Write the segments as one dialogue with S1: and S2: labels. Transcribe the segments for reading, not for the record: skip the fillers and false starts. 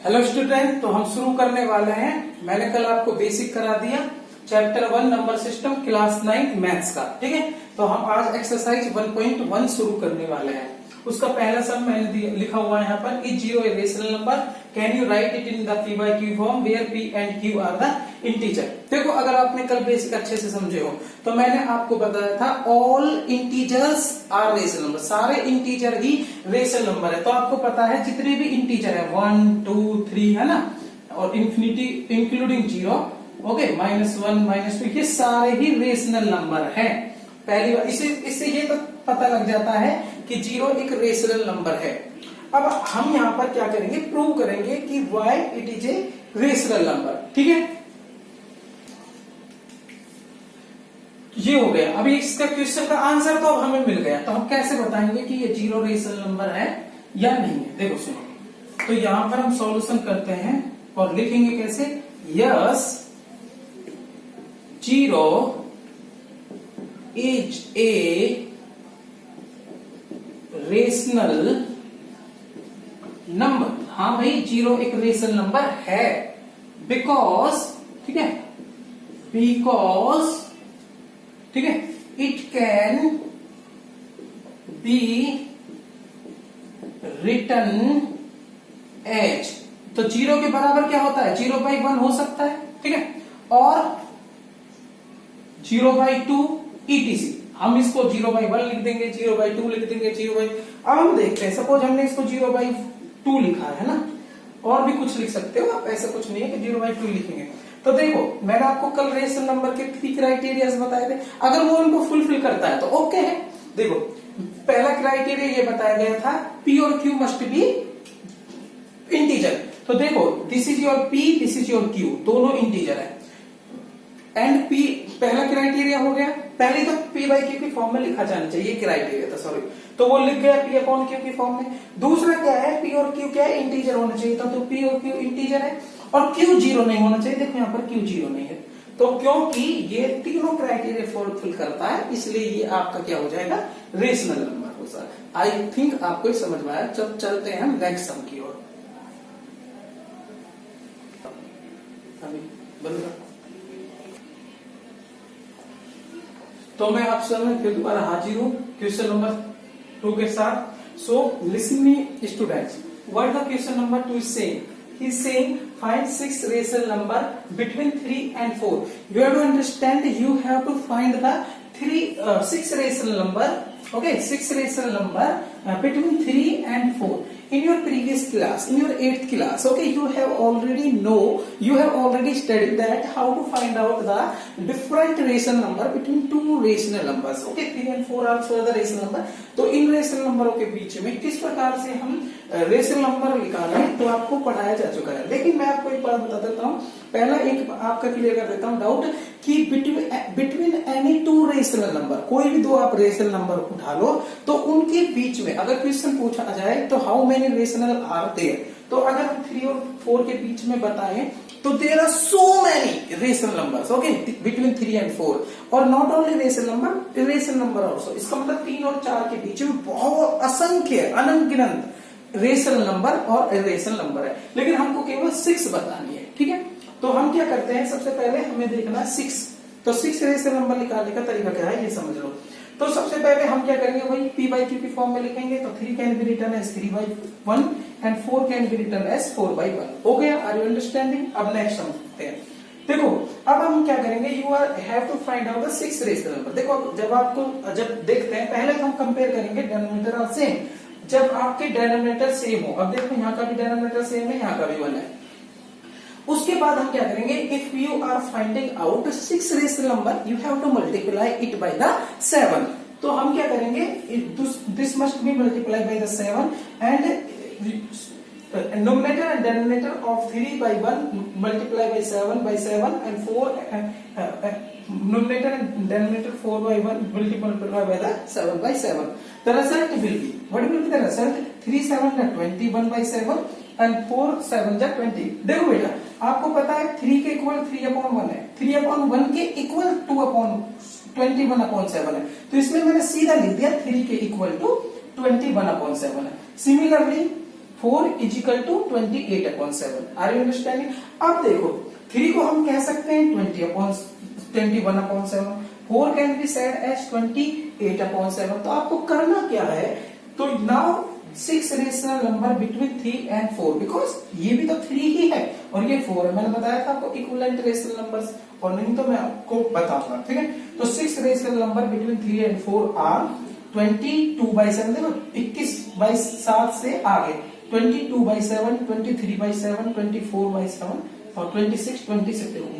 S1: Hello student, तो हम शुरू करने वाले हैं। मैंने कल आपको बेसिक करा दिया chapter 1 number system class 9 maths का, ठीक है। तो हम आज एक्सरसाइज 1.1 शुरू करने वाले हैं। उसका पहला सम मैंने लिखा हुआ है यहाँ पर, is zero a rational number, can you write it in the P by Q form where P and Q are the integer. देखो, अगर आपने कल बेसिक अच्छे से समझे हो तो मैंने आपको बताया था all integers are rational number, सारे इंटीजर ही रेशनल नंबर है। तो आपको पता है जितने भी इंटीजर है 1, 2, 3 है ना, और इंफिनिटी इंक्लूडिंग जीरो, ओके, -1, -2, ये सारे ही रेशनल नंबर है। पहली बार इससे ये तो पता लग जाता है कि जीरो एक रेशनल नंबर है। अब हम यहाँ पर क्या करेंगे, प्रूव करेंगे कि why it is a rational number, ठीक है। ये हो गया। अभी इसका क्वेश्चन का आंसर तो अब हमें मिल गया, तो हम कैसे बताएंगे कि ये जीरो रेशनल नंबर है या नहीं है। देखो सुनो, तो यहां पर हम सॉल्यूशन करते हैं और लिखेंगे कैसे, yes zero is a rational number. हाँ भाई, जीरो एक रेशनल नंबर है बिकॉज, ठीक है, बिकॉज, ठीक है, it can be written as. तो जीरो के बराबर क्या होता है, 0/1 हो सकता है, ठीक है, और 0/2 ETC। हम इसको 0/1 लिख देंगे, 0/2 लिख देंगे, 0/। अब हम देखते हैं, सपोज हमने इसको 0/2 लिखा है ना, और भी कुछ लिख सकते हो आप, ऐसा कुछ नहीं है कि 0/2 लिखेंगे। तो देखो, मैंने आपको कल रेशनल नंबर के 3 क्राइटेरिया बताए थे, अगर वो उनको फुलफिल करता है तो ओके है। देखो, पहला क्राइटेरिया ये बताया गया था, P और Q मस्ट बी इंटीजर। तो देखो, this is your P, this is your Q, दोनों इंटीजर है। एंड P पहला क्राइटेरिया हो गया। पहले तो P बाई Q की फॉर्म में लिखा जाना चाहिए, क्राइटेरिया था, सॉरी, तो वो लिख गया P अपॉन Q की फॉर्म में। दूसरा क्या है, P और Q क्या है, इंटीजर होना चाहिए था, तो P और Q इंटीजर है, और Q जीरो नहीं होना चाहिए। देखो यहाँ पर Q जीरो नहीं है, तो क्योंकि ये तीनों क्राइटेरिया फुलफिल करता है, इसलिए ये आपका क्या हो जाएगा, रेशनल नंबर हो सकता है। आई थिंक आपको ये समझ में आया। जब चलते हैं हम नेक्स्ट सम की ओर। तो मैं आप सब फिर दोबारा हाजिर हूँ क्वेश्चन नंबर 2 के साथ। So listen me students, what the question number 2 is saying. He is saying find 6 rational number between 3 and 4. You have to understand, you have to find the 6 rational number, okay, 6 rational number between 3 and 4. In your previous class, in your 8th class, okay, you have already studied that how to find out the different rational number between two rational numbers, okay, 3 and 4 also the rational number. तो इन rational नंबरों के बीच में किस प्रकार से हम rational number निकालें, तो आपको पढ़ाया जा चुका है। लेकिन मैं आपको एक बात बता देता हूँ, पहला एक आपका क्लियर कर देता हूँ डाउट, कि between any two rational number, कोई भी दो आप रेशनल नंबर उठा लो, तो उनके बीच में अगर क्वेश्चन पूछा जाए तो how many rational are there, तो अगर हम 3 और 4 के बीच में बताएं तो there are so many rational numbers, okay, between 3 and 4, और not only rational number, irrational number also. इसका मतलब 3 और 4 के बीच में बहुत असंख्य अनगिनत रेशनल नंबर और इरेशनल नंबर है, लेकिन हमको केवल 6 बतानी है, ठीक है। तो हम क्या करते हैं, सबसे पहले हमें देखना 6। तो 6 रेशनल नंबर निकालने का तरीका क्या है, ये समझ लो। तो सबसे पहले हम क्या करेंगे, वही P बाई Q की फॉर्म में लिखेंगे। तो 3 can be written as 3/1 and 4 can be written as 4/1। हो गया, आर यू अंडरस्टैंडिंग। अब नेक्स्ट समझते हैं। देखो, अब हम क्या करेंगे, you have to find out the 6 rational number. देखो, जब देखते हैं, पहले तो हम कंपेयर करेंगे डिनोमिनेटर और सेम। जब आपके डिनोमिनेटर सेम हो, अब देखो यहाँ का भी डिनोमिनेटर सेम है, यहाँ का भी 1 है। उसके बाद हम क्या करेंगे, if you are finding out 6 rational number, you have to multiply it by the 7। तो हम क्या करेंगे, this must be multiply by the 7 and numerator and denominator of 3/1 multiply by 7 and 4 numerator and denominator 4/1 multiply by the 7/7. The result will be, what will be the result, 3 7 are 21/7 and 4 7 are 20. देखो बेटा, आपको पता है 3 के equal 3/1 है, 3/1 के equal 2/21/7 है, तो इसमें मैंने सीधा लिख दिया 3 के इक्वल टू 21/7 है। Similarly 4 is equal to 28/7। Are you understanding? अब देखो 3 को हम कह सकते हैं 21/7, 4 कैन बी सेड एज 28/7। तो आपको करना क्या है, तो now 6 rational number between 3 and 4, because ये भी तो 3 ही है और ये 4 है। मैंने बताया था आपको इक्विवेलेंट रेशनल नंबर्स, और नहीं तो मैं आपको बताऊंगा, ठीक है। तो 6 rational number between 3 and 4 are 22/7। देखो 21/7 से आगे 22/7, 23/7, 24/7 और 26,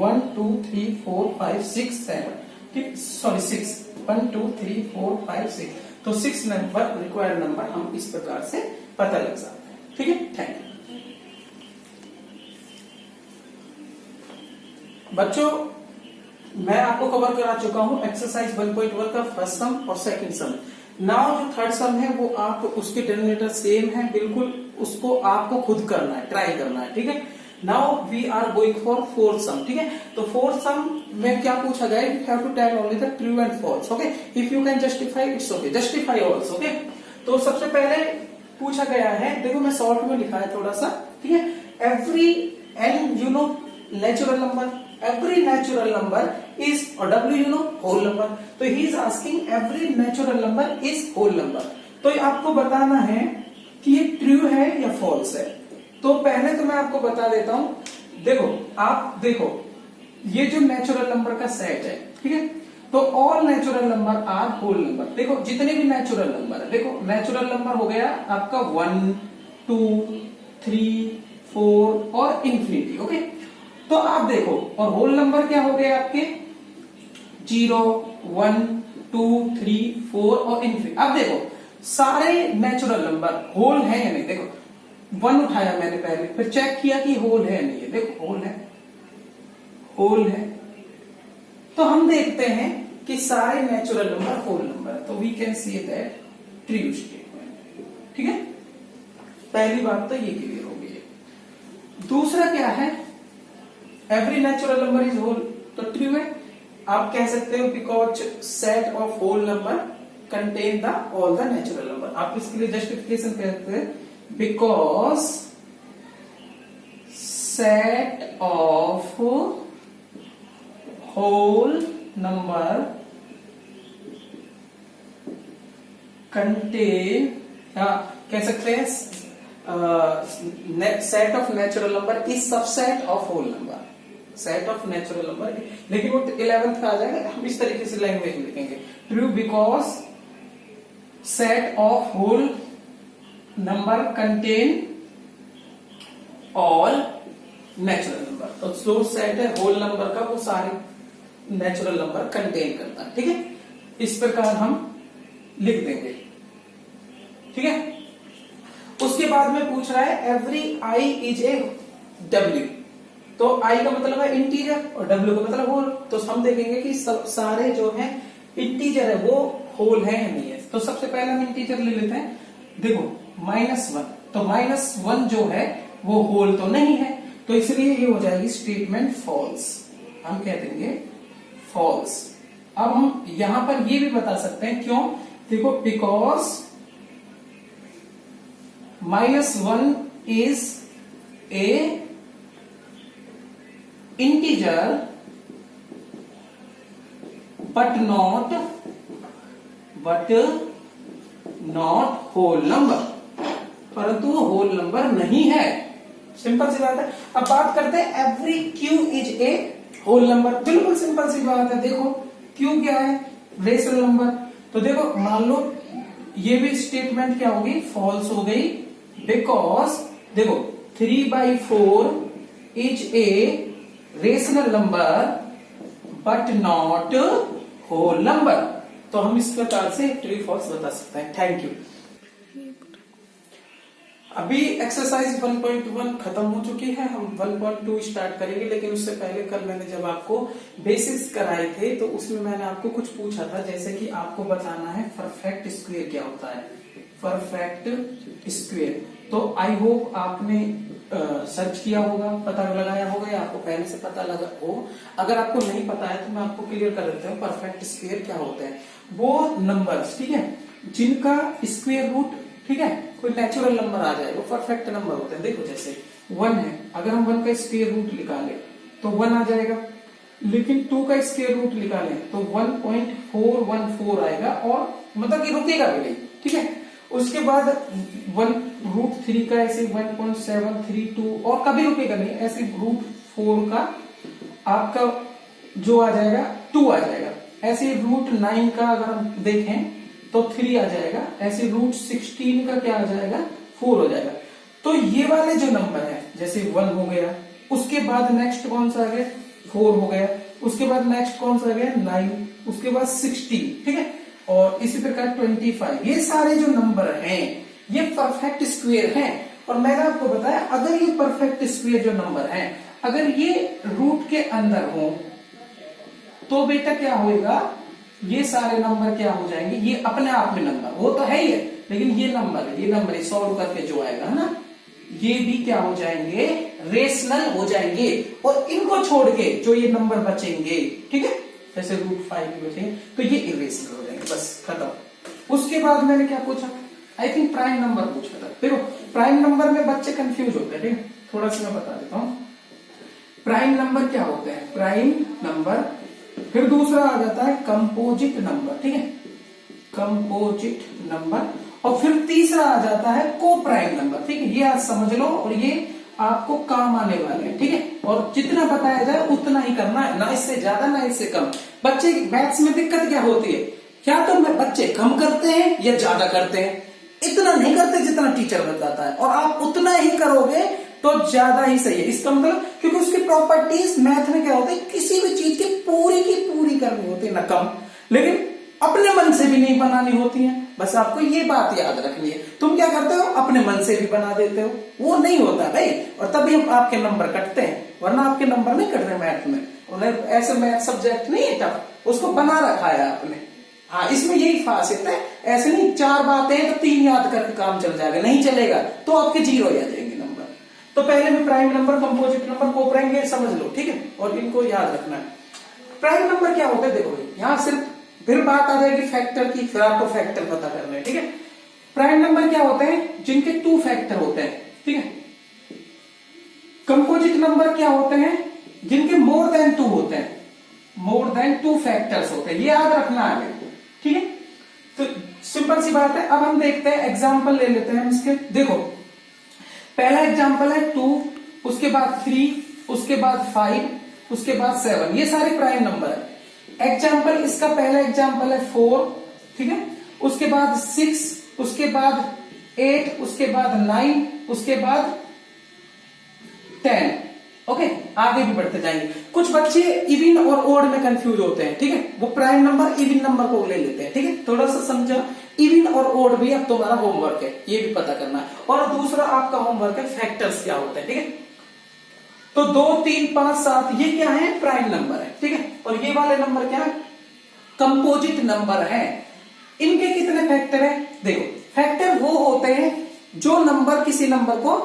S1: 1 2 3 4 5 6 7, ठीक, सॉरी 6, 1 2 3 4 5 6। तो 6 नंबर रिक्वायर्ड नंबर हम इस प्रकार से पता लग सकते हैं, ठीक है। थैंक यू बच्चों, मैं आपको कवर करा चुका हूं एक्सरसाइज 1.1 का फर्स्ट सम और सेकंड सम। नाउ जो थर्ड सम है वो आप उसके डिनोमिनेटर सेम है बिल्कुल, उसको आपको खुद करना है, ट्राई करना है, ठीक है। Now we are going for fourth sum, ठीक है। तो फोर्थ सम में क्या पूछा गया, you have to tell only the true and false, okay. If you can justify it's okay, justify also, okay. तो सबसे पहले पूछा गया है, देखो मैं शॉर्ट में लिखा है थोड़ा सा, ठीक है। Every an you know natural number, every natural number is, or W you know whole number। तो he is asking every natural number is whole number। तो आपको बताना है कि ये ट्रू है या फॉल्स है। तो पहले तो मैं आपको बता देता हूं, देखो आप देखो ये जो नेचुरल नंबर का सेट है, ठीक है। तो all natural number are whole number. देखो जितने भी नेचुरल नंबर है, देखो नेचुरल नंबर हो गया आपका 1 2 3 4 और इंफिनिटी, ओके। तो आप देखो, और होल नंबर क्या हो गए आपके 0 1 2 3 4 और इनफिनिटी। अब देखो सारे नेचुरल नंबर होल है या नहीं, देखो 1 उठाया मैंने पहले, फिर चेक किया कि होल है नहीं है, देखो होल है, होल है। तो हम देखते हैं कि सारे नेचुरल नंबर होल नंबर है, तो we can see that true statement, ठीक है। पहली बात तो ये क्लियर हो गई है। दूसरा क्या है, every natural number is whole, तो ट्रू है। आप कह सकते हो because set of whole number contain the all the natural number. आप इसके लिए जस्टिफिकेशन कहते हैं because set of whole number contain, कह सकते हैं set of natural number is subset of whole number, set of natural number. लेकिन वो 11th आ जाएगा, हम इस तरीके से लैंग्वेज में लिखेंगे true because set of whole number contain all natural number. तो जो सेट है होल नंबर का वो सारे नेचुरल नंबर कंटेन करता है, ठीक है। इस प्रकार हम लिख देंगे, ठीक है। उसके बाद में पूछ रहा है every I is A W. तो आई का मतलब है इंटीजर और डब्ल्यू का मतलब होल। तो हम देखेंगे कि सब सारे जो है इंटीजर है वो होल है या नहीं है। तो सबसे पहले हम इंटीजर ले लेते हैं, देखो -1, तो -1 जो है वो होल तो नहीं है, तो इसलिए ये हो जाएगी स्टेटमेंट फॉल्स, हम कह देंगे फॉल्स। अब हम यहां पर ये भी बता सकते हैं क्यों, देखो because -1 is a integer but not whole number, परंतु वो होल नंबर नहीं है। सिंपल सी बात है। अब बात करते हैं every Q is a whole number. बिल्कुल सिंपल सी बात है। देखो क्यू क्या है, रेशनल नंबर। तो देखो मान लो ये भी स्टेटमेंट क्या होगी, फॉल्स हो गई, बिकॉज देखो 3/4 is a rational number but not whole number. तो हम इस प्रकार से ट्रू फॉल्स बता सकते हैं। Thank you. अभी एक्सरसाइज 1.1 खत्म हो चुकी है, हम 1.2 स्टार्ट करेंगे। लेकिन उससे पहले कल मैंने जब आपको बेसिक्स कराए थे तो उसमें मैंने आपको कुछ पूछा था, जैसे कि आपको बताना है परफेक्ट स्क्वायर क्या होता है, परफेक्ट स्क्वायर। तो आई होप आपने सर्च किया होगा, पता लगाया होगा या आपको पहले से पता लगा हो। अगर आपको नहीं पता है तो मैं आपको क्लियर कर देता हूँ परफेक्ट स्क्वायर क्या होता है। वो नंबर्स, ठीक है, जिनका स्क्वायर रूट, ठीक है, कोई नेचुरल नंबर आ जाए वो परफेक्ट नंबर होते हैं। देखो जैसे 1 है, अगर हम 1 का स्क्वायर रूट निकालें तो 1 आ जाएगा, लेकिन 2 का स्क्वायर रूट निकालें तो 1.414 आएगा, और मतलब कि रुकेगा भी नहीं, ठीक है। उसके बाद 1√3 का ऐसे 1.732 और कभी रुकेगा नहीं, ऐसे √4 का आपका जो आ जाएगा 2 आ जाएगा, ऐसे √9 का अगर हम देखें तो 3 आ जाएगा, ऐसे √16 का क्या आ जाएगा 4 हो जाएगा। तो ये वाले जो नंबर है जैसे 1 हो गया, उसके बाद नेक्स्ट कौन सा आ गया 4 हो गया, उसके बाद नेक्स्ट कौन सा आ गया 9, उसके बाद 16, ठीक है, और इसी प्रकार 25। ये सारे जो नंबर हैं ये परफेक्ट स्क्वायर हैं। और मैंने आपको बताया अगर ये परफेक्ट स्क्वायर जो नंबर हैं अगर ये रूट के अंदर हो तो बेटा क्या होगा, ये सारे नंबर क्या हो जाएंगे, ये अपने आप में नंबर वो तो है ही है, लेकिन ये नंबर सॉल्व करके जो आएगा है ना, ये भी क्या हो जाएंगे रेशनल हो जाएंगे, और इनको छोड़ के जो ये नंबर बचेंगे, ठीक है, जैसे √5 बचेंगे तो ये इरेशनल हो जाएंगे, बस खत्म। उसके बाद मैंने क्या पूछा, आई थिंक प्राइम नंबर पूछा था। देखो प्राइम नंबर में बच्चे कंफ्यूज होते हैं, ठीक है, थोड़ा सा मैं बता देता हूं। प्राइम नंबर क्या होते हैं, प्राइम नंबर, फिर दूसरा आ जाता है कंपोजिट नंबर, ठीक है, कंपोजिट नंबर, और फिर तीसरा आ जाता है को प्राइम नंबर, ठीक है। ये आज समझ लो और ये आपको काम आने वाले हैं, ठीक है, और जितना बताया जाए उतना ही करना है, ना इससे ज्यादा ना इससे कम। बच्चे मैथ्स में दिक्कत क्या होती है, क्या तो बच्चे कम करते हैं या ज्यादा करते हैं, इतना नहीं करते जितना टीचर बताता है, और आप उतना ही करोगे तो ज्यादा ही सही है। इसका मतलब क्योंकि उसकी प्रॉपर्टीज मैथ में क्या होते हैं, किसी भी चीज की पूरी करनी होती है, ना कम, लेकिन अपने मन से भी नहीं बनानी होती है। बस आपको ये बात याद रखनी है। तुम क्या करते हो, अपने मन से भी बना देते हो, वो नहीं होता भाई, और तभी हम आपके नंबर कटते हैं, वरना आपके नंबर नहीं कट रहे मैथ में। ऐसे मैथ सब्जेक्ट नहीं है टफ, उसको बना रखा है आपने। हाँ, इसमें यही खासियत है, ऐसे नहीं 4 बातें हैं तो 3 याद करके काम चल जाएगा, नहीं चलेगा तो आपके 0 आ जाएंगे नंबर। तो पहले में प्राइम नंबर, कंपोजिट नंबर, को प्राइम, ये समझ लो, ठीक है, और इनको याद रखना है। प्राइम नंबर क्या होता है, देखो यहाँ सिर्फ फिर बात आ जाएगी फैक्टर की, फिर आपको फैक्टर पता करना है, ठीक है। प्राइम नंबर क्या होते हैं, जिनके 2 फैक्टर होते हैं, ठीक है। कंपोजिट नंबर क्या होते हैं, जिनके मोर देन 2 होते हैं, मोर देन 2 फैक्टर्स होते हैं, ये याद रखना है, ठीक है। तो सिंपल सी बात है। अब हम देखते हैं एग्जाम्पल ले लेते हैं इसके। देखो पहला एग्जाम्पल है 2, उसके बाद 3, उसके बाद 5, उसके बाद 7, ये सारे प्राइम नंबर है। एग्जाम्पल इसका पहला एग्जाम्पल है 4, ठीक है, उसके बाद 6, उसके बाद 8, उसके बाद 9, उसके बाद 10। ओके, आगे भी बढ़ते जाएंगे। कुछ बच्चे इवन और ओड में कंफ्यूज होते हैं, ठीक है, वो प्राइम नंबर इवन नंबर को ले लेते हैं, ठीक है, थोड़ा सा समझा। इवन और ओड भी अब तुम्हारा होमवर्क है, ये भी पता करना है। और दूसरा आपका होमवर्क है फैक्टर्स क्या होते हैं, ठीक है। तो 2, 3, 5, 7 ये क्या है, प्राइम नंबर है, ठीक है, और ये वाले नंबर क्या है, कंपोजिट नंबर है। इनके कितने फैक्टर है, देखो फैक्टर वो होते हैं जो नंबर किसी नंबर को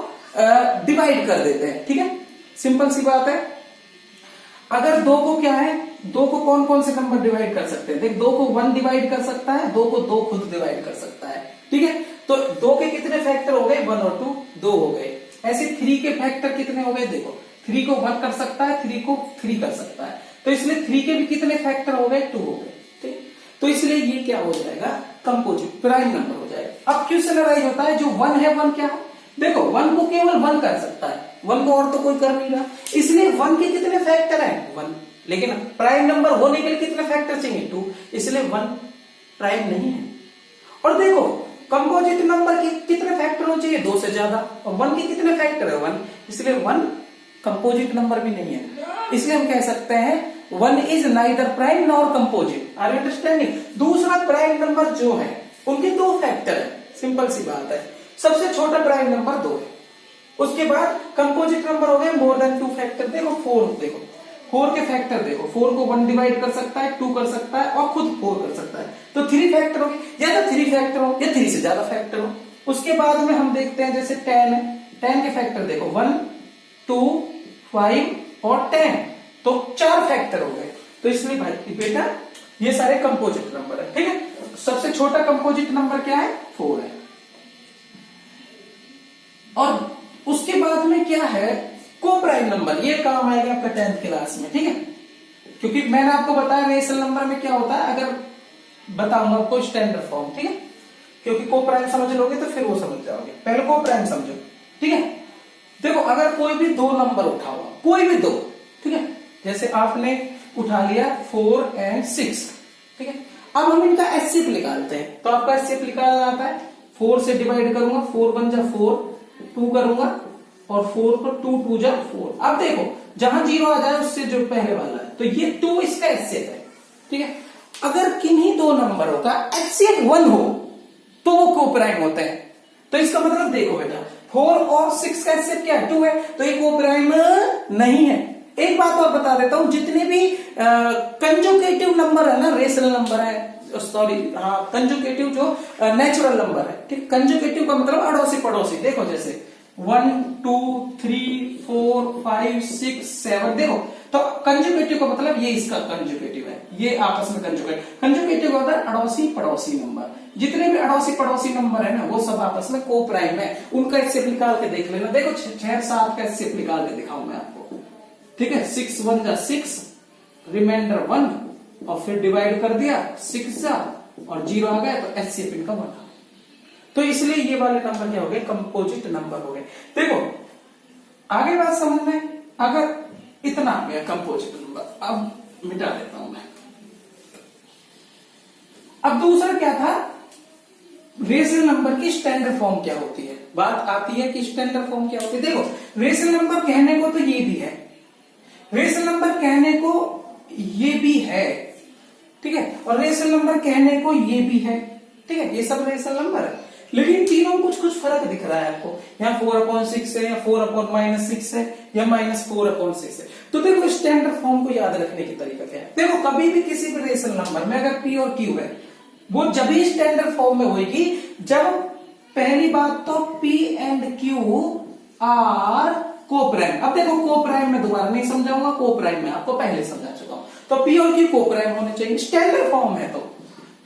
S1: डिवाइड कर देते हैं, ठीक है, सिंपल सी बात है। अगर 2 को क्या है, 2 को कौन कौन से नंबर डिवाइड कर सकते हैं, देख 2 को 1 डिवाइड कर सकता है, 2 को 2 खुद डिवाइड कर सकता है, ठीक है। तो 2 के कितने फैक्टर हो गए, 1 और 2, 2 हो गए। ऐसे 3 के फैक्टर कितने हो गए, देखो 3 को 1 कर सकता है, 3 को 3 कर सकता है, तो इसलिए 3 के भी कितने फैक्टर हो गए, 2 हो गए, ठीक। तो इसलिए ये क्या हो जाएगा, कंपोजिट प्राइम नंबर हो जाएगा। अब क्वेश्चन अराइज होता है जो 1 है, 1 क्या है, देखो 1 को केवल 1 कर सकता है, 1 को और तो कोई कर नहीं रहा, इसलिए 1 के कितने फैक्टर हैं, 1, लेकिन प्राइम नंबर होने के लिए कितने फैक्टर चाहिए, 2, इसलिए 1 प्राइम नहीं है। और देखो कंपोजिट नंबर के कितने फैक्टर होने चाहिए, 2 से ज्यादा, और 1 के कितने फैक्टर है, 1, इसलिए 1 कंपोजिट नंबर भी नहीं है। इसलिए हम कह सकते हैं 1 is neither prime nor composite. Are you understanding. दूसरा प्राइम नंबर जो है उनके 2 फैक्टर है, सिंपल सी बात है। सबसे छोटा प्राइम नंबर 2 है, उसके बाद कंपोजिट नंबर हो गए मोर देन 2 फैक्टर। देखो 4, देखो 4 के फैक्टर देखो, 4 को 1 डिवाइड कर सकता है, 2 कर सकता है और खुद 4 कर सकता है, तो 3 फैक्टर हो गए, या तो 3 फैक्टर हो या 3 से ज्यादा फैक्टर हो। उसके बाद में हम देखते हैं जैसे 10 है, 10 के फैक्टर देखो 1, 2, 5 और 10, तो 4 फैक्टर हो गए। तो इसलिए भाई बेटा ये सारे कंपोजिट नंबर है, ठीक है। सबसे छोटा कंपोजिट नंबर क्या है, 4 है। और उसके बाद में क्या है, को प्राइम नंबर, ये काम आएगा आपका 10th क्लास में, ठीक है। क्योंकि मैंने आपको बताया रेशनल नंबर में क्या होता है, अगर बताऊंगा आपको स्टैंडर्ड फॉर्म, ठीक है। क्योंकि को प्राइम समझ लोगे तो फिर वो समझ जाओगे, पहले को प्राइम समझो, ठीक है। देखो अगर कोई भी दो नंबर उठा हुआ, कोई भी दो, ठीक है, जैसे आपने उठा लिया 4 और 6, ठीक है। अब हम इनका एचसीएफ निकालते हैं, तो आपका एचसीएफ निकालना आता है, 4 से डिवाइड करूंगा, 4 1 जा 4, 2 करूंगा और 4 को 2 2 जा 4। अब देखो जहां 0 आ जाए उससे जो पहले वाला है, तो ये 2 इसका एचसीएफ है, ठीक है। अगर किन्हीं दो नंबरों का एचसीएफ 1 हो तो वो को प्राइम होते हैं। तो इसका मतलब देखो बेटा 4 और 6 का एचसीएफ क्या है, 2 है, तो ये को प्राइम नहीं है। एक बात और बता देता हूं, जितने भी कंजुगेटिव नंबर है ना, रेशनल नंबर है, सॉरी हाँ कंजुगेटिव जो नेचुरल नंबर है, ठीक। कंजुगेटिव का मतलब अड़ोसी पड़ोसी, देखो जैसे 1 2 3 4 5 6 7, देखो तो कंजुगेटिव का मतलब ये इसका कंजुगेटिव है, ये आपस में कंजुगेटिव का मतलब अड़ोसी पड़ोसी नंबर। जितने भी अड़ोसी पड़ोसी नंबर है ना वो सब आपस में को प्राइम है, उनका एचसीएफ निकाल के देख लेना। देखो 6 7 का एचसीएफ निकाल के दिखाऊं मैं आपको, ठीक है। 6 1 जा 6, रिमाइंडर 1 और फिर डिवाइड कर दिया 6 जा और 0 आ गया, तो एचसीएफ इनका 1। तो इसलिए ये वाले नंबर क्या हो गए, कंपोजिट नंबर हो गए। देखो आगे बात समझ में, अगर इतना आ गया कंपोजिट नंबर, अब मिटा देता हूं मैं। अब दूसरा क्या था, रेशनल नंबर की स्टैंडर्ड फॉर्म क्या होती है, बात आती है कि स्टैंडर्ड फॉर्म क्या होती है। देखो रेशनल नंबर कहने को तो ये भी है, रेशनल नंबर कहने को ये भी है, ठीक है, और रेशनल नंबर कहने को ये भी है, ठीक है। ये सब रेशनल नंबर है, लेकिन तीनों कुछ कुछ फर्क दिख रहा है आपको। यहाँ 4/6 है, या 4/-6 है, या -4/6 है। तो देखो स्टैंडर्ड फॉर्म को याद रखने की तरीका क्या है। देखो कभी भी किसी भी रेशनल नंबर में अगर P और Q है, वो जब भी स्टैंडर्ड फॉर्म में होगी जब पहली बात तो P एंड Q आर को प्राइम। अब देखो को प्राइम में दोबारा नहीं समझाऊंगा, को प्राइम में आपको पहले समझा चुका हूं। तो P और Q को प्राइम होने चाहिए, स्टैंडर्ड फॉर्म है। तो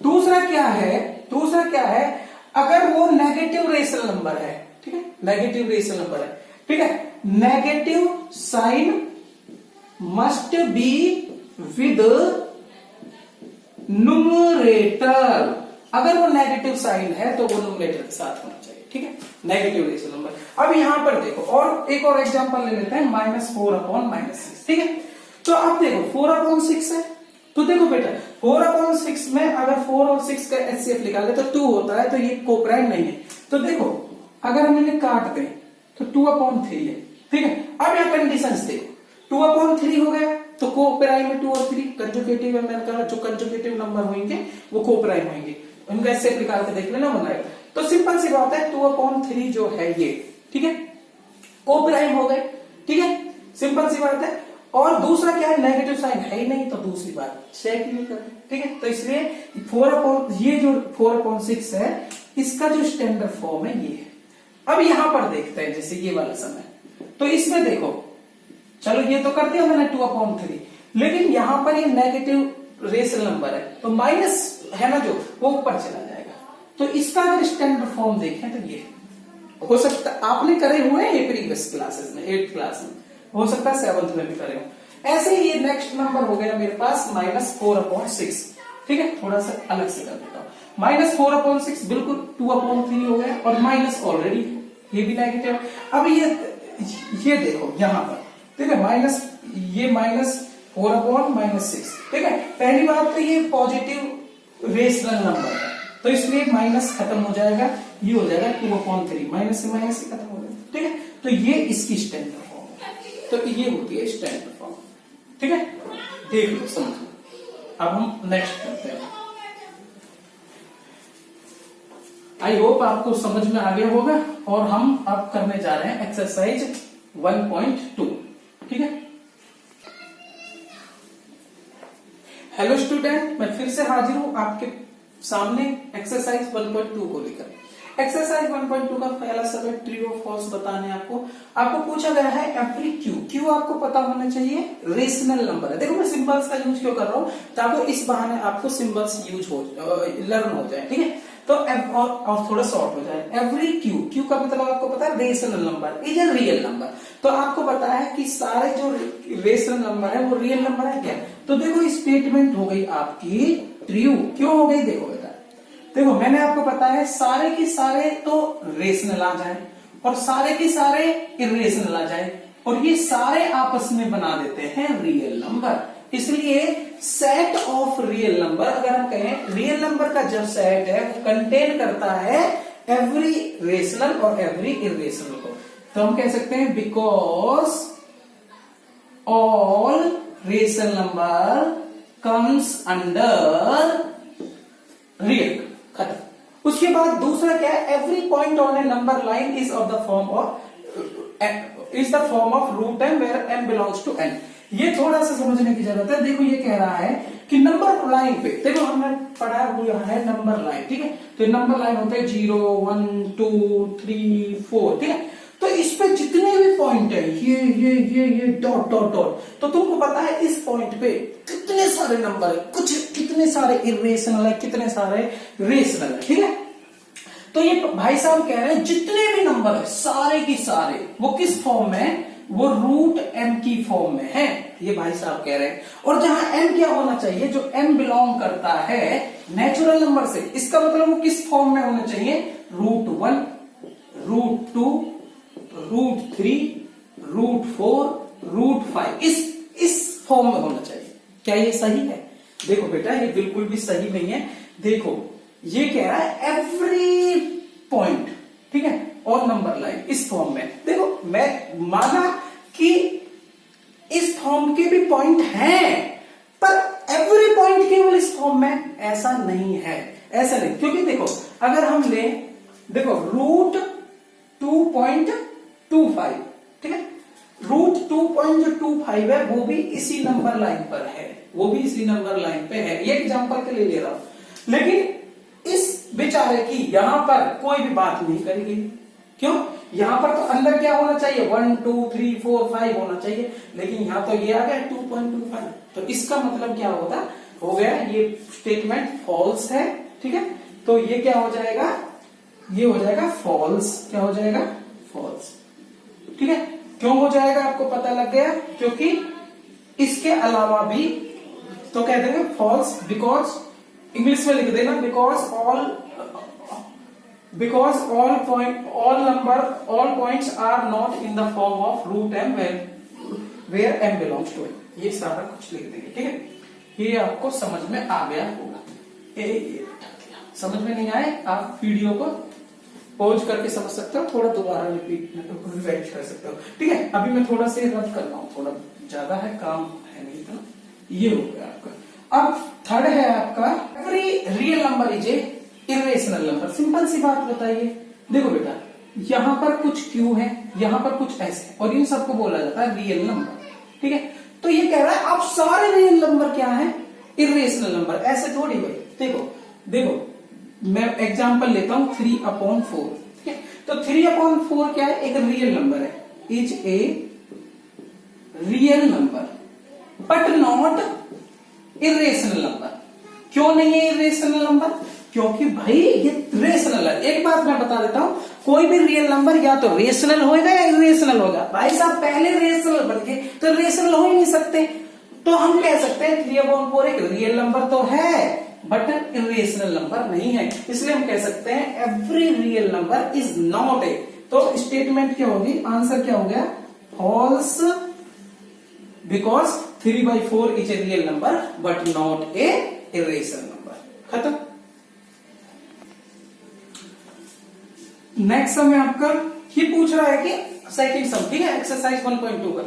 S1: दूसरा क्या है, अगर वो नेगेटिव रेशनल नंबर है, ठीक है, नेगेटिव रेशनल नंबर है, ठीक है, negative sign must be with numerator. अगर वो नेगेटिव साइन है तो वो न्यूमरेटर के साथ होना चाहिए, ठीक है, नेगेटिव रेशनल नंबर। अब यहां पर देखो और एक और एग्जांपल ले लेते हैं, -4/-6, ठीक है। तो अब देखो 4/6 है, तो देखो बेटा 4/6 में अगर 4 और 6 का एचसीएफ निकाले तो 2 होता है, तो ये को प्राइम नहीं है। तो देखो अगर हम इन्हें काट दें तो 2/3 है, ठीक है। अब यहां कंडीशंस देखो, 2/3 हो गया तो को प्राइम है 2 और 3, कंजुगेटिव है, मैंने कहा जो कंजुगेटिव नंबर होंगे वो को प्राइम होंगे, उनका एचसीएफ निकाल के देख लेना बनाएगा। तो सिंपल सी बात है 2/3 जो है ये, ठीक है, को प्राइम हो गए, ठीक है, सिंपल सी बात है। और दूसरा क्या है, नेगेटिव साइन है ही नहीं, तो दूसरी बात चेक नहीं कर, ठीक है। तो इसलिए ये जो 4/6 है इसका जो स्टैंडर्ड फॉर्म है ये है। अब यहां पर देखते हैं जैसे ये वाला समय, तो इसमें देखो चलो ये तो कर दिया मैंने 2/3, लेकिन यहां पर ये नेगेटिव रेशनल नंबर है तो माइनस है ना जो वो ऊपर चला जाएगा। तो इसका अगर स्टैंडर्ड फॉर्म देखें तो ये हो सकता, आपने करे हुए हैं प्रीवियस क्लासेस में, 8th क्लास में, हो सकता है 7th में भी करे हो। ऐसे ही ये नेक्स्ट नंबर हो गया मेरे पास -4/6, ठीक है, थोड़ा सा अलग से कर देता हूं। -4/6 बिल्कुल 2/3 हो गया, और माइनस ऑलरेडी ये भी नेगेटिव है। अब ये देखो यहां पर, ठीक है, -4/6, ठीक है। पहली बात तो ये पॉजिटिव रेशनल नंबर है, तो इसलिए माइनस खत्म हो जाएगा, ये हो जाएगा 2/3, माइनस से माइनस खत्म हो जाएगा, ठीक है। तो ये इसकी स्टैंडर्ड फॉर्म है, तो ये होती है स्टैंडर्ड फॉर्म, ठीक है। देख लो समझो। अब हम नेक्स्ट करते हैं। आई होप आपको समझ में आ गया होगा, और हम अब करने जा रहे हैं एक्सरसाइज 1.2, ठीक है। हेलो स्टूडेंट, मैं फिर से हाजिर हूं आपके सामने एक्सरसाइज 1.2 को लेकर। एक्सरसाइज 1.2 का पहला सब्जेक्ट ट्रू और फॉल्स बताने आपको पूछा गया है एवरी क्यू आपको पता होना चाहिए, रेशनल नंबर है। देखो मैं सिंबल्स का यूज क्यों कर रहा हूं, ताकि इस बहाने आपको सिंबल्स यूज हो लर्न हो जाए, ठीक है। तो और थोड़ा शॉर्ट हो जाए, एवरी क्यू, क्यू का मतलब आपको पता है rational number is a real number. तो आपको पता है कि सारे जो रेशनल नंबर है वो रियल नंबर है क्या? तो देखो स्टेटमेंट हो गई आपकी ट्रू। क्यों हो गई? देखो बेटा, देखो मैंने आपको बताया सारे के सारे तो रेशनल आ जाए और सारे के सारे इरेशनल आ जाए और ये सारे आपस में बना देते हैं रियल नंबर। इसलिए सेट ऑफ रियल नंबर, अगर हम कहें रियल नंबर का जो सेट है वो कंटेन करता है एवरी रेशनल और एवरी इरेशनल को। तो हम कह सकते हैं because all rational number comes under real. खत्म। उसके बाद दूसरा क्या है? Every point on a number line is of the form of root m where m belongs to n। ये थोड़ा सा समझने की जरूरत है। देखो ये कह रहा है कि नंबर लाइन पे, देखो हमने पढ़ा हुआ है नंबर लाइन, ठीक है? तो नंबर लाइन होते हैं 0 1 2 3 4, ठीक है? तो इस पे जितने भी पॉइंट है ये डॉट डॉट डॉट, तो तुमको पता है इस पॉइंट पे कितने सारे नंबर है, कुछ कितने सारे इरेशनल है, कितने सारे रेशनल है, ठीक है? तो ये भाई साहब कह रहे हैं जितने भी नंबर है सारे की सारे वो किस फॉर्म में है? वो रूट m की फॉर्म में है, ये भाई साहब कह रहे हैं। और जहां m क्या होना चाहिए? जो m बिलोंग करता है नेचुरल नंबर से, इसका मतलब वो किस फॉर्म में होना चाहिए? Root 1 root 2 root 3 root 4 root 5, इस फॉर्म में होना चाहिए। क्या ये सही है? देखो बेटा ये बिल्कुल भी सही नहीं है। देखो ये कह रहा है एवरी पॉइंट, ठीक है, और नंबर लाइन इस फॉर्म में। देखो मैं माना कि इस फॉर्म के भी पॉइंट हैं, पर एवरी पॉइंट केवल इस फॉर्म में, ऐसा नहीं है, ऐसा नहीं। क्योंकि देखो अगर हम ले, देखो रूट 2.25, ठीक है, रूट 2.25 है, वो भी इसी नंबर लाइन पर है, वो भी इसी नंबर लाइन पे है। ये एग्जांपल के लिए ले रहा हूं, लेकिन इस बेचारे की यहां पर कोई भी बात नहीं करेगी। क्यों? यहां पर तो अंदर क्या होना चाहिए? 1 2 3 4 5 होना चाहिए, लेकिन यहां तो ये आ गया 2.25। तो इसका मतलब क्या होता हो गया? ये स्टेटमेंट फॉल्स है, ठीक है? तो ये क्या हो जाएगा? ये हो जाएगा फॉल्स। क्या हो जाएगा? फॉल्स, ठीक है? क्यों हो जाएगा आपको पता लग गया? क्योंकि इसके अलावा भी तो कह देंगे फॉल्स, बिकॉज इंग्लिश में लिख देना because all points are not in the form of root m where m belongs to n। ये सारा कुछ लिख देंगे, ठीक है? ये आपको समझ में आ गया होगा। समझ में नहीं आए आप वीडियो को पॉज करके समझ सकते हो, थोड़ा दोबारा रिवाइज कर सकते हो, ठीक है? अभी मैं थोड़ा से रद्द कर रहा हूं, थोड़ा ज्यादा है, काम है नहीं इतना। ये हो गया आपका। अब थर्ड है आपका every real number is a irrational number. Simple सी बात बताइए। देखो बेटा यहां पर कुछ क्यू है, यहां पर कुछ एस है, और इन सबको बोला जाता है रियल नंबर, ठीक है? तो ये कह रहा है अब सारे रियल नंबर क्या है? Irrational number. ऐसे थोड़ी भाई, देखो मैं एग्जांपल लेता हूं 3/4, ठीक है? तो 3/4 क्या है? एक रियल नंबर है, is a real number but not irrational number. क्यों नहीं है इरेशनल नंबर? क्योंकि भाई ये रेशनल है। एक बात मैं बता देता हूं, कोई भी रियल नंबर या तो रेशनल होगा या इरेशनल होगा। भाई साहब पहले रेशनल बन के तो रेशनल हो ही नहीं सकते। तो हम कह सकते हैं 3/4 एक रियल नंबर तो है बट इरेशनल नंबर नहीं है। इसलिए हम कह सकते हैं every real number is not a. तो स्टेटमेंट क्या होगी? आंसर क्या हो गया? False, because 3/4 is a real number but not a irrational number. खत्म। नेक्स्ट सम है आपका, ये पूछ रहा है कि सेकंड सम, ठीक है, एक्सरसाइज 1.2 का,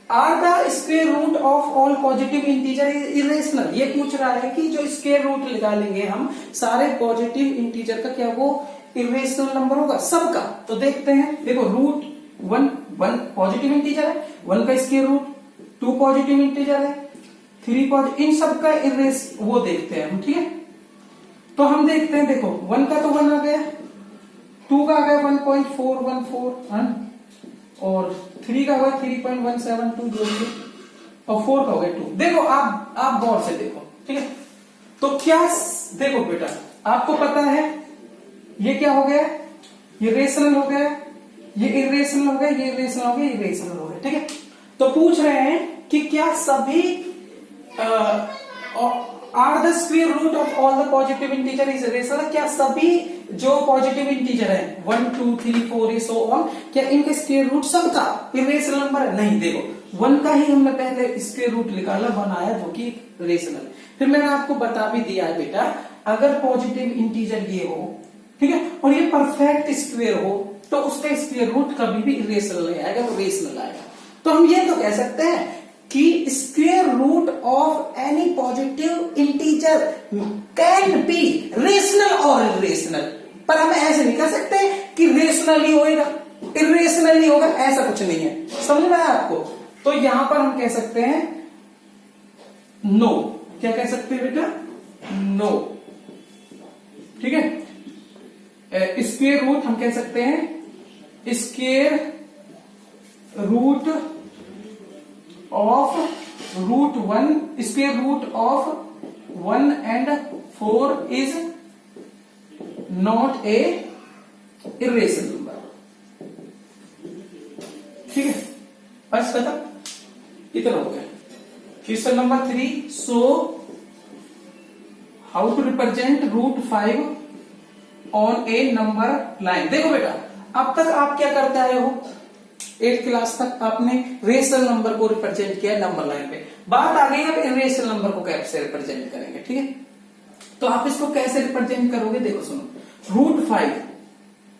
S1: are the square root of all positive integer irrational. ये पूछ रहा है कि जो स्क्वायर रूट निकालेंगे हम सारे पॉजिटिव इंटीजर का, क्या वो इरेशनल नंबर होगा सबका? तो देखते हैं। देखो रूट 1 पॉजिटिव इंटीजर है, 1 का स्क्वायर रूट, 2 पॉजिटिव इंटीजर है, 3 पॉजिटिव, इन सबका इरेस वो देखते हैं हम, ठीक है? तो हम देखते हैं, देखो 1 का तो 1 आ गया, 2 का आ गया 1.414 और 3 का हुआ 3.172 जोड़िए, और 4 का हो गया 2। देखो आप गौर से देखो, ठीक है? तो क्या देखो बेटा आपको पता है ये क्या हो गया, ये रेशनल हो गया, ये इरेशनल हो गया, ये इरेशनल हो गया, ये इरेशनल हो गया, ठीक है। तो पूछ रहे हैं कि क्या सभी are the square root of all the positive integer is rational, क्या सभी जो पॉजिटिव इंटीजर है 1 2 3 4 ये सो ऑन, क्या इनके स्क्वायर रूट सबका इरेशनल नंबर है? नहीं, देखो 1 का ही हमने पहले स्क्वायर रूट निकाला, 1 आया जो कि रेशनल। फिर मैंने आपको बता भी दिया है बेटा, अगर पॉजिटिव इंटीजर ये हो, ठीक है, और ये परफेक्ट स्क्वायर हो, तो उसका स्क्वायर रूट कभी भी इरेशनल नहीं आएगा, वो रेशनल आएगा। तो हम ये तो कह सकते हैं कि square root of any positive integer can be rational और इरेशनल, पर हम ऐसे नहीं कह सकते कि रेशनल ही होगा इरेशनल ही होगा, ऐसा कुछ नहीं है, समझ में आया आपको? तो यहां पर हम कह सकते हैं नो, क्या कह सकते हैं बेटा? नो, ठीक है। स्क्वायर रूट हम कह सकते हैं square root of root 1, square root of 1 and 4 is not a irrational number, ठीक है। बस खत्म, इतना हो गया। Question number 3, so how to represent root 5 on a number line. देखो बेटा, अब तक आप क्या करते आए हो, 8th क्लास तक आपने रेशनल नंबर को रिप्रेजेंट किया नंबर लाइन पे, बात आ गई अब इरेशनल नंबर को कैसे रिप्रेजेंट करेंगे, ठीक है। तो आप इसको कैसे रिप्रेजेंट करोगे, देखो सुनो, रूट 5,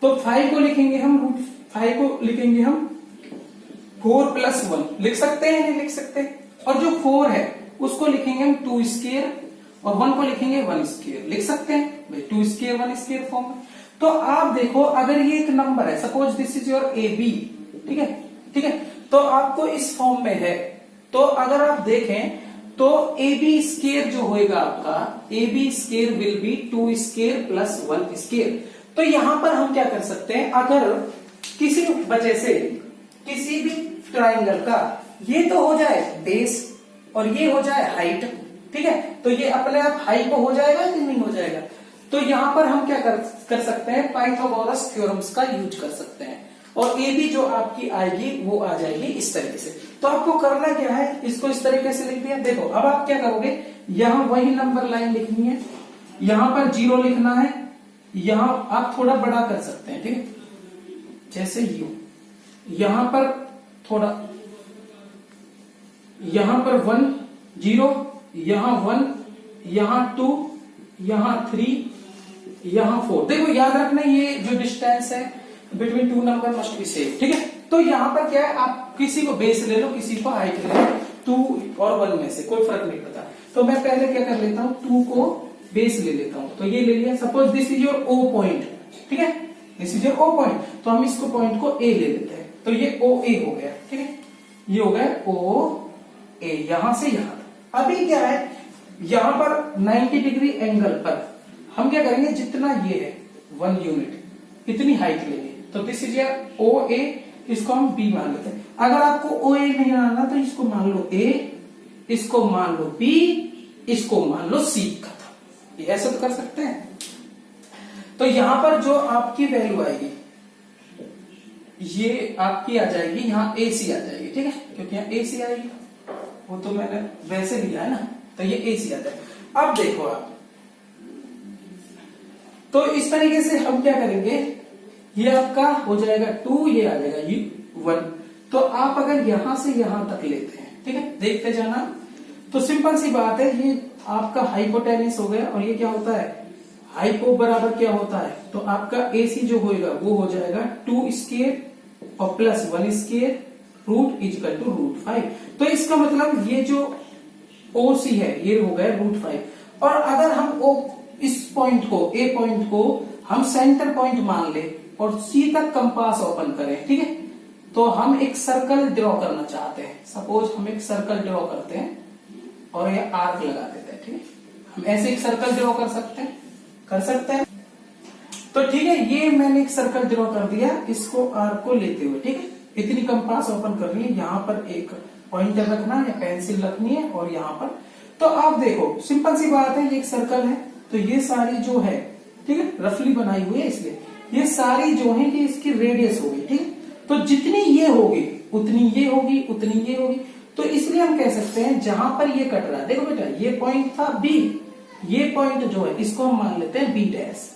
S1: तो 5 को लिखेंगे हम, रूट 5 को लिखेंगे हम 4 + 1, लिख सकते हैं नहीं लिख सकते, और जो 4 है उसको लिखेंगे हम 2 स्क्वायर, और 1 को लिखेंगे 1 स्क्वायर, लिख सकते हैं भाई 2 स्क्वायर 1 स्क्वायर फॉर्म में। तो आप देखो, अगर ये एक नंबर है, suppose this is your A B, ठीक है, ठीक है, तो आपको इस फॉर्म में है, तो अगर आप देखें तो ए बी स्क्वायर जो होएगा आपका, A B square will be 2 square + 1 square. तो यहां पर हम क्या कर सकते हैं, अगर किसी वजह से किसी भी ट्राइंगल का ये तो हो जाए बेस और ये हो जाए हाइट, ठीक है, तो ये अपने आप हाइट हो जाएगा कि नहीं हो जाएगा, तो यहां पर हम क्या कर सकते हैं, पाइथागोरस थ्योरम्स का यूज कर सकते हैं, और ए बी जो आपकी आएगी वो आ जाएगी इस तरीके से। तो आपको करना क्या है, इसको इस तरीके से लिख दिया। देखो अब आप क्या करोगे, यहां वही नंबर लाइन लिखनी है, यहां पर 0 लिखना है, यहां आप थोड़ा बड़ा कर सकते हैं, ठीक है, जैसे यू, यहां पर थोड़ा, यहां पर 1 0, यहां 1, यहां 2, यहां 3, यहां 4। देखो याद रखना, ये जो डिस्टेंस है between 2 number must be same, ठीक है। तो यहां पर क्या है, आप किसी को बेस ले लो, किसी को हाइट ले लो, 2 और 1 में से कोई फर्क नहीं पड़ता। तो मैं पहले क्या कर लेता हूं, 2 को बेस ले लेता हूं, तो ये ले लिया, suppose this is your O point, ठीक है, this is your O point, तो हम इसको पॉइंट को ए ले लेते हैं, तो ये ओ ए हो गया, ठीक है, ये हो गया ओ ए, यहां से यहां तक। अभी क्या है, यहां पर 90 डिग्री एंगल पर हम क्या करेंगे, जितना ये है 1 यूनिट इतनी हाइट लेंगे, तो दिस इज योर ओ ए, इसको हम बी मान लेते हैं। अगर आपको ओ ए नहीं मानना तो इसको मान लो ए, इसको मान लो बी, इसको मान लो सी, खत्म। ये ऐसे तो कर सकते हैं। तो यहां पर जो आपकी वैल्यू आएगी ये आपकी आ जाएगी, यहां ए सी आ जाएगी, ठीक है, क्योंकि यहां ए सी आएगी, वो तो मैंने वैसे लिया है ना, तो ये ए सी आ जाएगा। अब देखो आप, तो इस तरीके से हम क्या करेंगे, ये आपका हो जाएगा 2, ये आ जाएगा ये 1। तो आप अगर यहां से यहां तक लेते हैं, ठीक है, देखते जाना, तो सिंपल सी बात है, ये आपका हाइपोटेनिस हो गया, और ये क्या होता है, हाइपो बराबर क्या होता है, तो आपका एसी जो होएगा वो हो जाएगा 2 स्क्वायर और + 1 square root equal to root 5। तो इसका मतलब ये जो ओ सी है ये हो गया रूट 5। और अगर हम ओ इस पॉइंट को, ए पॉइंट को हम सेंटर पॉइंट मान ले और सी तक कंपास ओपन करें, ठीक है, तो हम एक सर्कल ड्रॉ करना चाहते हैं, सपोज हम एक सर्कल ड्रॉ करते हैं और ये आर्क लगा देते हैं, ठीक है, हम ऐसे एक सर्कल ड्रॉ कर सकते हैं, तो ठीक है, ये मैंने एक सर्कल ड्रॉ कर दिया, इसको आर्क को लेते हुए, ठीक है, इतनी कंपास ओपन करनी है, यहां पर एक पॉइंटर रखना या पेंसिल रखनी है, और यहां पर, तो आप देखो सिंपल सी बात है, ये एक सर्कल है, तो ये सारी जो है ठीक है, रफली बनाई हुई है इसलिए। ये सारी जो है कि इसकी रेडियस होगी, ठीक है, तो जितनी ये होगी उतनी ये होगी, उतनी ये होगी। तो इसलिए हम कह सकते हैं जहां पर ये कट रहा है, देखो बेटा ये पॉइंट था बी, ये पॉइंट जो है इसको हम मान लेते हैं बी डैश,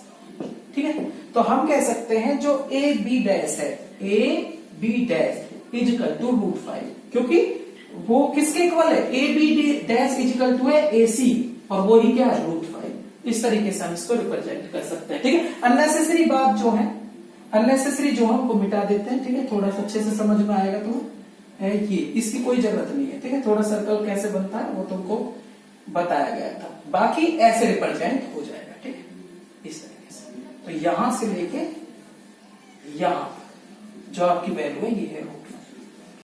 S1: ठीक है। तो हम कह सकते हैं जो ए बी डैश है, A B dash equal to √5, क्योंकि वो किसके इक्वल है, A B dash equal to है ए सी, और वो ही क्या है √5। इस तरीके से हम इसको रिप्रेजेंट कर सकते हैं, ठीक है। अननेसेसरी बात जो है, अननेसेसरी जो हमको मिटा देते हैं, ठीक है, थोड़ा सा अच्छे से समझ में आएगा तो है ये, इसकी कोई जरूरत नहीं है, ठीक है। थोड़ा सर्कल कैसे बनता है वो तुमको बताया गया था, बाकी ऐसे रिप्रेजेंट हो जाएगा, ठीक है, इस तरीके से। तो यहां से लेके यहां जो आपकी वैल्यू है ये है